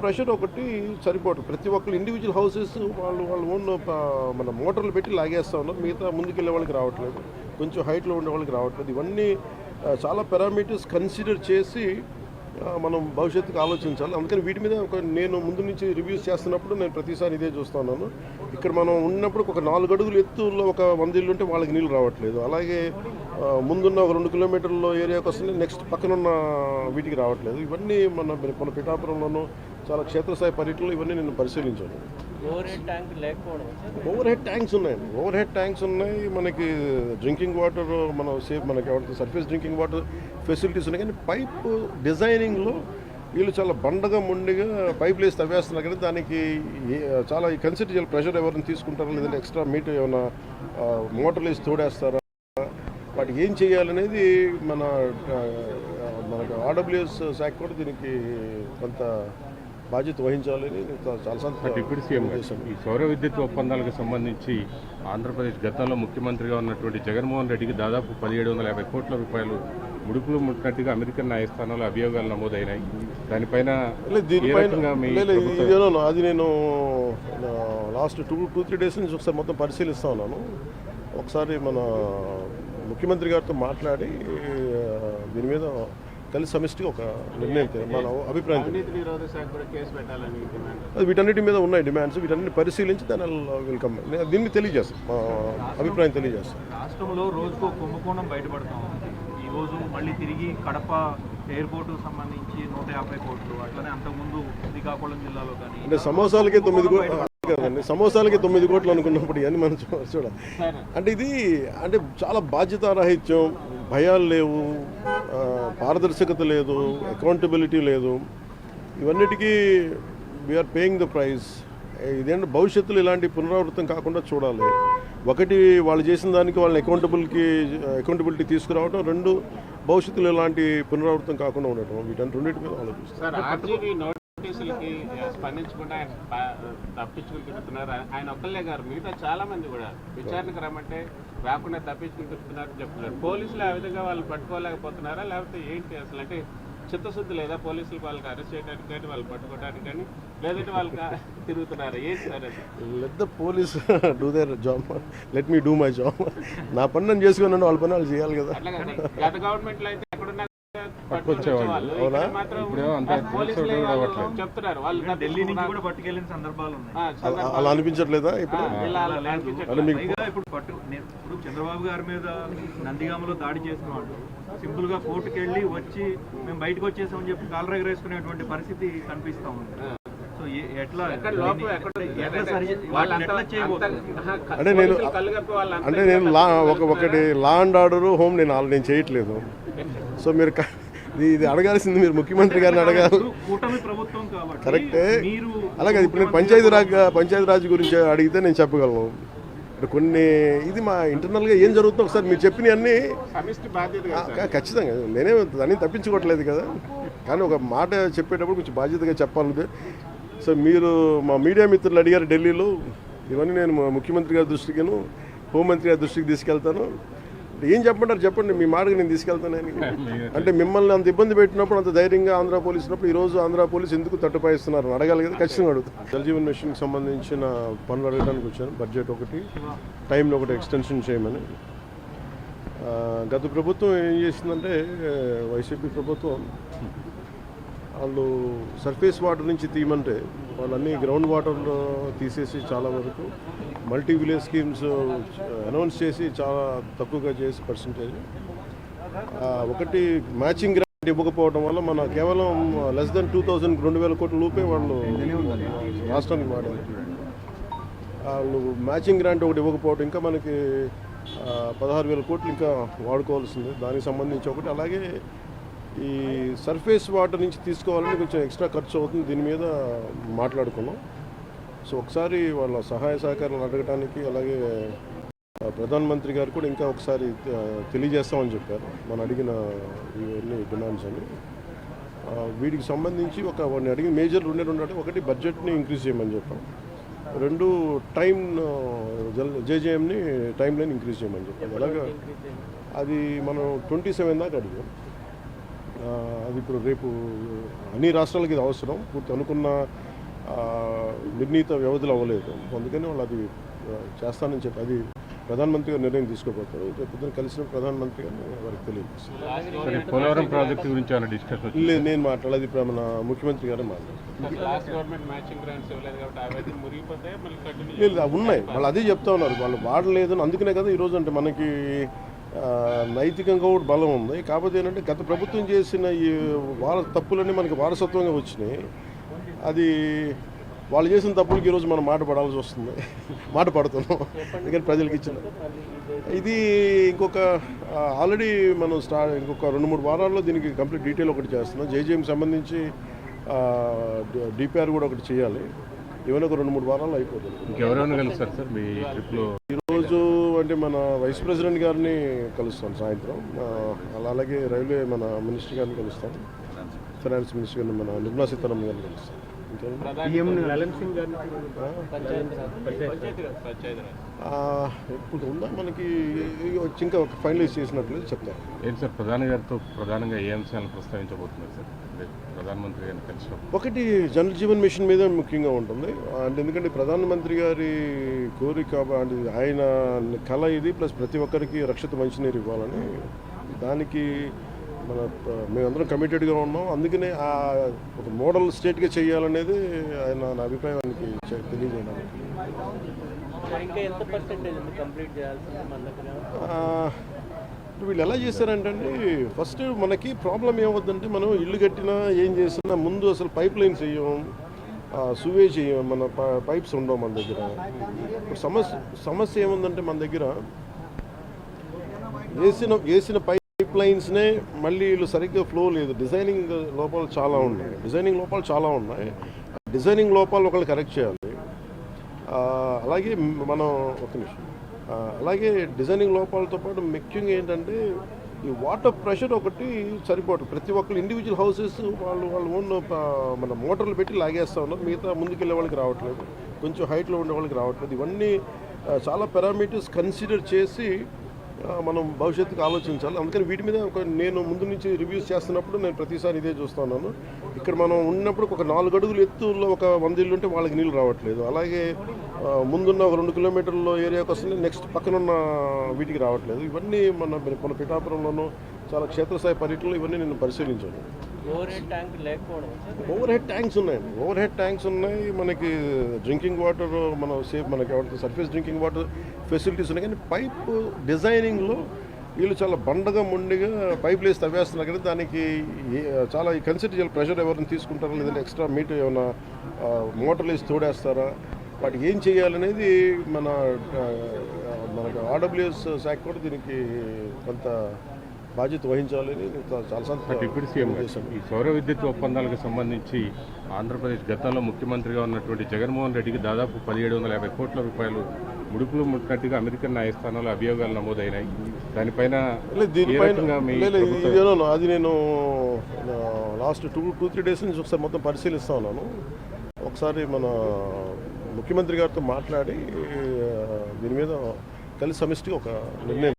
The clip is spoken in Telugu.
ప్రెషర్ ఒకటి సరిపోవట్లేదు. ప్రతి ఒక్కరు ఇండివిజువల్ హౌసెస్ వాళ్ళు ఓన్ మన మోటార్లు పెట్టి లాగేస్తూ ఉన్నారు. మిగతా ముందుకెళ్ళే వాళ్ళకి రావట్లేదు, కొంచెం హైట్లో ఉండే వాళ్ళకి రావట్లేదు. ఇవన్నీ చాలా పారామీటర్స్ కన్సిడర్ చేసి మనం భవిష్యత్తుకు ఆలోచించాలి. అందుకని వీటి మీద నేను ముందు నుంచి రివ్యూస్ చేస్తున్నప్పుడు నేను ప్రతిసారి ఇదే చూస్తూ ఉన్నాను. ఇక్కడ మనం ఉన్నప్పుడు ఒక 4 అడుగులు ఎత్తులో ఒక 100 ఇల్లు ఉంటే వాళ్ళకి నీళ్ళు రావట్లేదు. అలాగే ముందున్న ఒక 2 కిలోమీటర్ల ఏరియాకి వస్తుంది, నెక్స్ట్ పక్కనున్న వీటికి రావట్లేదు. ఇవన్నీ మన పిఠాపురంలోనూ చాలా క్షేత్రస్థాయి పర్యటనలు ఇవన్నీ నేను పరిశీలించాను. ఓవర్ హెడ్ ట్యాంక్స్ ఉన్నాయండి. ఓవర్ హెడ్ ట్యాంక్స్ ఉన్నాయి. మనకి డ్రింకింగ్ వాటర్ మనకి సర్ఫేస్ డ్రింకింగ్ వాటర్ ఫెసిలిటీస్ ఉన్నాయి. కానీ పైప్ డిజైనింగ్లో వీళ్ళు చాలా బండగా ముండిగా పైపులు వేసి తవ్వేస్తున్నారు. కానీ దానికి చాలా కన్సిడర్ చేయాలి. ప్రెషర్ ఎవరిని తీసుకుంటారా, లేదంటే ఎక్స్ట్రా మీటర్ ఏమైనా మోటార్లు వేసి తోడేస్తారా, వాటికి ఏం చేయాలనేది మనకు ఆర్డబ్ల్యూఎస్ శాఖ కూడా దీనికి కొంత బాధ్యత వహించాలని చాలాసార్లు డిప్యూటీ సీఎం ఈ సౌర విద్యుత్ ఒప్పందాలకు సంబంధించి ఆంధ్రప్రదేశ్ గతంలో ముఖ్యమంత్రిగా ఉన్నటువంటి జగన్మోహన్ రెడ్డికి దాదాపు 1750 కోట్ల రూపాయలు ముడుపులు ముట్టినట్టుగా అమెరికన్ న్యాయస్థానంలో అభియోగాలు నమోదైనాయి. దానిపైన అది నేను లాస్ట్ 2-3 డేస్ నుంచి ఒకసారి మొత్తం పరిశీలిస్తా ఉన్నాను. ఒకసారి మన ముఖ్యమంత్రి గారితో మాట్లాడి దీని మీద కలిసి సమిష్టిగా ఒక నిర్ణయం మన అభిప్రాయం. వీటన్నిటి మీద ఉన్నాయి డిమాండ్స్. వీటన్నిటిని పరిశీలించి దాని వెల్కమ్ దీన్ని తెలియజేస్తాం, మా అభిప్రాయం తెలియజేస్తాం. రాష్ట్రంలో రోజుకు కుంభకోణం బయటపడతాం. ఈరోజు మళ్ళీ తిరిగి కడప ఎయిర్పోర్టుకు సంబంధించి 150 కోట్లు, అట్లనే అంతకుముందు శ్రీకాకుళం జిల్లాలో కానీ అంటే సమోసాలకే 9 కోట్లు కదండి. సమోసాలకి 9 కోట్లు అనుకున్నప్పుడు ఇవన్నీ మనం చూడాలి. అంటే ఇది అంటే చాలా బాధ్యతారాహిత్యం, భయాలు లేవు, పారదర్శకత లేదు, అకౌంటబిలిటీ లేదు. ఇవన్నిటికీ వీఆర్ పేయింగ్ ద ప్రైస్. ఇదేంటే భవిష్యత్తులో ఇలాంటి పునరావృతం కాకుండా చూడాలి. ఒకటి వాళ్ళు చేసిన దానికి వాళ్ళని అకౌంటబిలిటీ తీసుకురావడం, 2 భవిష్యత్తులో ఇలాంటి పునరావృతం కాకుండా ఉండటం. వీటన్ని రెండింటి మీద ఆలోచిస్తారు. నోటీసులకి స్పందించకుండా ఆయన తప్పించుకుని తిరుగుతున్నారు. ఆయన ఒక్కళ్ళే గారు, మిగతా చాలా మంది కూడా విచారణకు రమ్మంటే రాకుండా తప్పించుకుని తిరుగుతున్నారని చెప్తున్నారు. పోలీసులు ఆ విధంగా వాళ్ళు పట్టుకోలేకపోతున్నారా, లేకపోతే ఏంటి అసలు? అంటే చిత్తశుద్ధి లేదా పోలీసులకు వాళ్ళకి అరెస్ట్ చేయడానికి కానీ వాళ్ళు పట్టుకోవడానికి కానీ, లేదంటే వాళ్ళకి తిరుగుతున్నారా? ఏంటి సార్ అది? Let the police do their job, let me do my job. నా పని నేను చేసుకున్నాను, వాళ్ళ పని వాళ్ళు చేయాలి కదా. అట్లా కానీ గత గవర్నమెంట్లో అయితే ఎక్కడున్నా చెప్తున్నారు వాళ్ళు ఢిల్లీ నుంచి కూడా పట్టుకెళ్ళిన సందర్భాలు ఉన్నాయి. అలా అనిపించట్లేదా ఇప్పుడు? ఇప్పుడు చంద్రబాబు గారి మీద నందిగామలో దాడి చేసిన వాళ్ళు సింపుల్ గా కోర్టుకు వెళ్ళి వచ్చి మేము బయటకు వచ్చేసామని చెప్పి కాలర్ ఎగరేసుకునేటువంటి పరిస్థితి కనిపిస్తా ఉంది. సో ఎట్లా అంటే నేను ఒకటి లా అండ్ ఆర్డర్ హోమ్ నేను చేయట్లేదు. సో మీరు ఇది అడగాల్సింది మీరు ముఖ్యమంత్రి గారిని అడగాలి. కరెక్టే. అలాగే ఇప్పుడు నేను పంచాయతీరాజ్ గురించి అడిగితే నేను చెప్పగలను. కొన్ని ఇది మా ఇంటర్నల్గా ఏం జరుగుతుందో ఒకసారి మీరు చెప్పినవన్నీ ఖచ్చితంగా నేనే దాన్ని తప్పించుకోవట్లేదు కదా. కానీ ఒక మాట చెప్పేటప్పుడు కొంచెం బాధ్యతగా చెప్పాలి. సో మీరు మా మీడియా మిత్రులు అడిగారు ఢిల్లీలో, ఇవన్నీ నేను ముఖ్యమంత్రి గారి దృష్టికిను హోంమంత్రి గారి దృష్టికి తీసుకెళ్తాను. ఏం చెప్పంటారు చెప్పండి, మీ మాటకి నేను తీసుకెళ్తానని. అంటే మిమ్మల్ని అంత ఇబ్బంది పెట్టినప్పుడు, అంత ధైర్యంగా ఆంధ్ర పోలీసు ఉన్నప్పుడు ఈరోజు ఆంధ్ర పోలీసు ఎందుకు తట్టుపాయిస్తున్నారు అడగాలి కదా. ఖచ్చితంగా అడుగుతాను. జలజీవన్ మిషన్కి సంబంధించిన పనులు అడగడానికి వచ్చాను. బడ్జెట్ ఒకటి, టైంలో ఒకటి ఎక్స్టెన్షన్ చేయమని. గత ప్రభుత్వం ఏం చేసిందంటే, వైసీపీ ప్రభుత్వం వాళ్ళు సర్ఫేస్ వాటర్ నుంచి తీయమంటే వాళ్ళన్నీ గ్రౌండ్ వాటర్లో తీసేసి చాలా వరకు మల్టీ విలేజ్ స్కీమ్స్ అనౌన్స్ చేసి చాలా తక్కువగా చేసి పర్సంటేజ్. ఒకటి మ్యాచింగ్ గ్రాంట్ ఇవ్వకపోవడం వల్ల మన కేవలం లెస్ దెన్ 2,000 కోట్ల రూపాయలు వాళ్ళు రాష్ట్రానికి వాడారు. వాళ్ళు మ్యాచింగ్ గ్రాంట్ ఒకటి ఇవ్వకపోవడం, ఇంకా మనకి 16,000 కోట్లు ఇంకా వాడుకోవాల్సింది. దానికి సంబంధించి ఒకటి. అలాగే ఈ సర్ఫేస్ వాటర్ నుంచి తీసుకోవాలని కొంచెం ఎక్స్ట్రా ఖర్చు అవుతుంది. దీని మీద మాట్లాడుకున్నాం. సో ఒకసారి వాళ్ళ సహాయ సహకారాలు అడగడానికి, అలాగే ప్రధానమంత్రి గారు కూడా ఇంకా ఒకసారి తెలియజేస్తామని చెప్పారు మనం అడిగిన ఇవన్నీ డిమాండ్స్ అని. వీటికి సంబంధించి వాడిని అడిగిన మేజర్ రెండే అంటే, ఒకటి బడ్జెట్ని ఇంక్రీజ్ చేయమని చెప్పాం, 2 టైం జేజేఎంని టైం లైన్ ఇంక్రీజ్ చేయమని చెప్పాం. అలాగే అది మనం 27 దాకా అడిగాం. అది ఇప్పుడు రేపు అన్ని రాష్ట్రాలకి ఇది అవసరం. పూర్తి అనుకున్న నిర్ణీత వ్యవధిలో అవ్వలేదు. అందుకని వాళ్ళు అది చేస్తానని చెప్పి అది ప్రధానమంత్రి గారు నిర్ణయం తీసుకోబోతారు. రేపు పొద్దున కలిసిన ప్రధానమంత్రి గారిని వారికి తెలియజేస్తారు. పోలవరం ప్రాజెక్టు గురించి ఏమైనా డిస్కషన్ లేదు, నేను మాట్లాడేది ఇప్పుడు మన ముఖ్యమంత్రి గారే మాట్లాడారు. లాస్ట్ గవర్నమెంట్ మ్యాచింగ్ గ్రాంట్స్ ఇవ్వలేదు కాబట్టి అవన్నీ మురిగిపోతే మళ్ళీ కంటిన్యూ లేదు, అవి ఉన్నాయి. వాళ్ళు అదే చెప్తా ఉన్నారు, వాళ్ళు వాడలేదు. అందుకనే కదా ఈరోజు అంటే మనకి నైతికంగా కూడా బలం ఉంది. కాకపోతే ఏంటంటే గత ప్రభుత్వం చేసిన ఈ తప్పులన్నీ మనకి వారసత్వంగా వచ్చినాయి. అది వాళ్ళు చేసిన తప్పులకి ఈరోజు మనం మాట పడాల్సి వస్తుంది. మాట పడుతున్నాం ఎందుకంటే ప్రజలకు ఇచ్చిన ఇది ఇంకొక ఆల్రెడీ మనం ఇంకొక 2-3 వారాల్లో దీనికి కంప్లీట్ డీటెయిల్ ఒకటి చేస్తున్నాం. జేజేఎంకి సంబంధించి డిపిఆర్ కూడా ఒకటి చేయాలి. ఏమైనా ఒక 2-3 వారాల్లో అయిపోతుంది. ఇంకెవరైనా కలుస్తారు సార్ మీ ట్రిప్లో? ఈరోజు అంటే మన వైస్ ప్రెసిడెంట్ గారిని కలుస్తాం సాయంత్రం. అలాగే రైల్వే మన మినిస్టర్ గారిని కలుస్తాం. ఫైనాన్స్ మినిస్టర్ గారిని మన నిర్మలా సీతారామన్ గారిని కలుస్తాం. ఇప్పుడు ఉందా మనకి ఇంకా ఫైనలైజ్ చేసినట్లు చెప్తారు. ఏంటి సార్ ప్రధాని గారితో ప్రధానంగా ఏ అంశాలను ప్రస్తావించబోతున్నారు సార్ ప్రధానమంత్రి గారిని కలిసి? ఒకటి జల్ జీవన్ మిషన్ మీద ముఖ్యంగా ఉంటుంది. అంటే ఎందుకంటే ప్రధానమంత్రి గారి కోరిక అంటే ఆయన కళ ఇది, ప్లస్ ప్రతి ఒక్కరికి రక్షిత మంచినీరు ఇవ్వాలని, దానికి మేమందరం కమిటెడ్గా ఉన్నాం. అందుకనే ఒక మోడల్ స్టేట్గా చేయాలనేది ఆయన నా అభిప్రాయానికి తెలియజేయడానికి. వీళ్ళు ఎలా చేస్తారంటే ఫస్ట్ మనకి ప్రాబ్లం ఏమవుతుందంటే మనం ఇల్లు కట్టినా ఏం చేసినా ముందు అసలు పైప్ లైన్స్ వేయం, సువేజ్ చేయం, మన పైప్స్ ఉండవు మన దగ్గర. సమస్య ఏముందంటే మన దగ్గర వేసిన పైప్ లైన్స్నే మళ్ళీ వీళ్ళు సరిగ్గా ఫ్లో లేదు. డిజైనింగ్ లోపాలు చాలా ఉన్నాయి. డిజైనింగ్ లోపాలు ఒకళ్ళు కరెక్ట్ చేయాలి. అలాగే మనం అలాగే డిజైనింగ్ లోపాలతో పాటు ముఖ్యంగా ఏంటంటే ఈ వాటర్ ప్రెషర్ ఒకటి సరిపోవట్లేదు. ప్రతి ఒక్కరు ఇండివిజువల్ హౌసెస్ వాళ్ళు ఓన్ మన మోటార్లు పెట్టి లాగేస్తూ ఉన్నారు. మిగతా ముందుకెళ్ళే వాళ్ళకి రావట్లేదు, కొంచెం హైట్లో ఉండే వాళ్ళకి రావట్లేదు. ఇవన్నీ చాలా పారామీటర్స్ కన్సిడర్ చేసి మనం భవిష్యత్తుకు ఆలోచించాలి. అందుకని వీటి మీద నేను ముందు నుంచి రివ్యూస్ చేస్తున్నప్పుడు నేను ప్రతిసారి ఇదే చూస్తూ ఉన్నాను. ఇక్కడ మనం ఉన్నప్పుడు ఒక 4 అడుగులు ఎత్తులో ఒక 100 ఇల్లు ఉంటే వాళ్ళకి నీళ్ళు రావట్లేదు. అలాగే ముందున్న ఒక 2 కిలోమీటర్ల ఏరియాకి వస్తుంది, నెక్స్ట్ పక్కనున్న వీటికి రావట్లేదు. ఇవన్నీ మన పిఠాపురంలోనూ చాలా క్షేత్రస్థాయి పర్యటనలో ఇవన్నీ నేను పరిశీలించాను. ఓవర్ హెడ్ ట్యాంక్స్ ఉన్నాయండి. ఓవర్ హెడ్ ట్యాంక్స్ ఉన్నాయి. మనకి డ్రింకింగ్ వాటర్ మనకి సర్ఫేస్ డ్రింకింగ్ వాటర్ ఫెసిలిటీస్ ఉన్నాయి. కానీ పైప్ డిజైనింగ్లో వీళ్ళు చాలా మొండిగా పైప్ వేసి తవ్వేస్తున్నారు. కానీ దానికి చాలా కన్సిడర్ చేయాలి. ప్రెషర్ ఎవరిని తీసుకుంటారా, లేదంటే ఎక్స్ట్రా మీటర్ ఏమైనా మోటార్లు వేసి తోడేస్తారా, వాటికి ఏం చేయాలనేది మనకు ఆర్డబ్ల్యూఎస్ శాఖ కూడా దీనికి కొంత బాధ్యత వహించాలని చాలా డిప్యూటీ సీఎం ఈ సౌర విద్యుత్ ఒప్పందాలకు సంబంధించి ఆంధ్రప్రదేశ్ గతంలో ముఖ్యమంత్రిగా ఉన్నటువంటి జగన్మోహన్ రెడ్డికి దాదాపు 1750 కోట్ల రూపాయలు ముడుపులు ముట్టినట్టుగా అమెరికన్ న్యాయస్థానంలో అభియోగాలు నమోదైనాయి. దానిపైన అది నేను లాస్ట్ 2-3 డేస్ నుంచి ఒకసారి మొత్తం పరిశీలిస్తా ఉన్నాను. ఒకసారి మన ముఖ్యమంత్రి గారితో మాట్లాడి దీని మీద కలిసి సమిష్టిగా ఒక నిర్ణయం